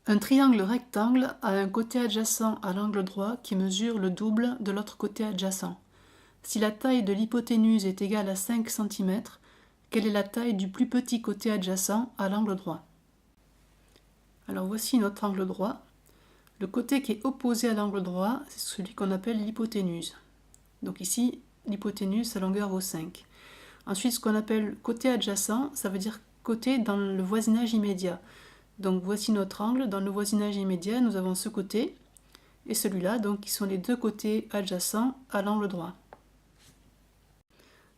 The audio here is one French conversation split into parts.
Un triangle rectangle a un côté adjacent à l'angle droit qui mesure le double de l'autre côté adjacent. Si la taille de l'hypoténuse est égale à 5 cm, quelle est la taille du plus petit côté adjacent à l'angle droit? Alors voici notre angle droit. Le côté qui est opposé à l'angle droit, c'est celui qu'on appelle l'hypoténuse. Donc ici, l'hypoténuse, sa longueur vaut 5. Ensuite, ce qu'on appelle côté adjacent, ça veut dire côté dans le voisinage immédiat. Donc voici notre angle. Dans le voisinage immédiat, nous avons ce côté et celui-là, donc qui sont les deux côtés adjacents à l'angle droit.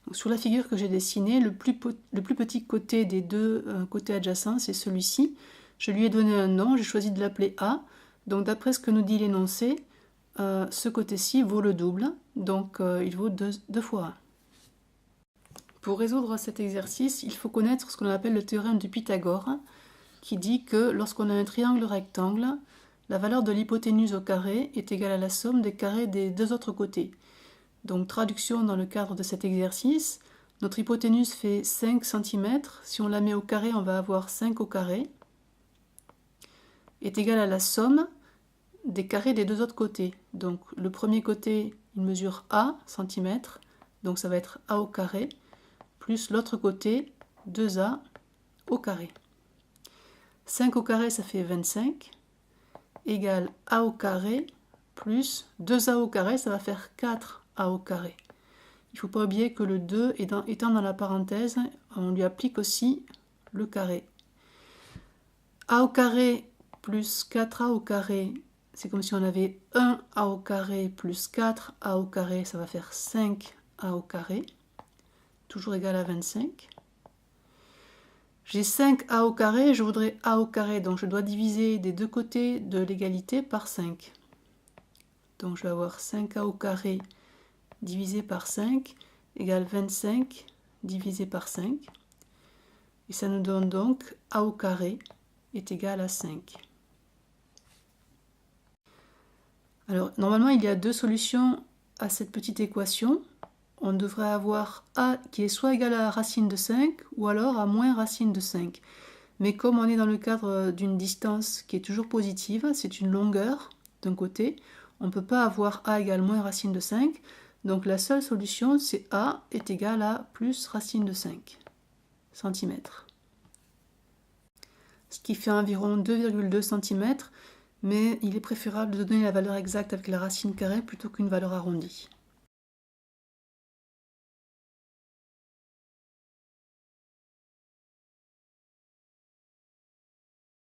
Donc, sur la figure que j'ai dessinée, le plus petit côté des deux côtés adjacents, c'est celui-ci. Je lui ai donné un nom, j'ai choisi de l'appeler A. Donc d'après ce que nous dit l'énoncé, ce côté-ci vaut le double, donc il vaut 2 fois 1. Pour résoudre cet exercice, il faut connaître ce qu'on appelle le théorème de Pythagore, qui dit que lorsqu'on a un triangle rectangle, la valeur de l'hypoténuse au carré est égale à la somme des carrés des deux autres côtés. Donc traduction dans le cadre de cet exercice, notre hypoténuse fait 5 cm, si on la met au carré, on va avoir 5 au carré, est égale à la somme des carrés des deux autres côtés. Donc le premier côté, il mesure A cm, donc ça va être A au carré, plus l'autre côté, 2A au carré. 5 au carré, ça fait 25, égale A au carré, plus 2A au carré, ça va faire 4A au carré. Il ne faut pas oublier que le 2 étant dans la parenthèse, on lui applique aussi le carré. A au carré plus 4A au carré, c'est comme si on avait 1A au carré plus 4A au carré, ça va faire 5A au carré, toujours égal à 25. J'ai 5A au carré, je voudrais A au carré, donc je dois diviser des deux côtés de l'égalité par 5. Donc je vais avoir 5A au carré divisé par 5 égale 25 divisé par 5. Et ça nous donne donc A au carré est égal à 5. Alors normalement il y a deux solutions à cette petite équation. On devrait avoir A qui est soit égal à la racine de 5 ou alors à moins racine de 5. Mais comme on est dans le cadre d'une distance qui est toujours positive, c'est une longueur d'un côté, on ne peut pas avoir A égale moins racine de 5. Donc la seule solution, c'est A est égal à plus racine de 5 cm. Ce qui fait environ 2,2 cm, mais il est préférable de donner la valeur exacte avec la racine carrée plutôt qu'une valeur arrondie.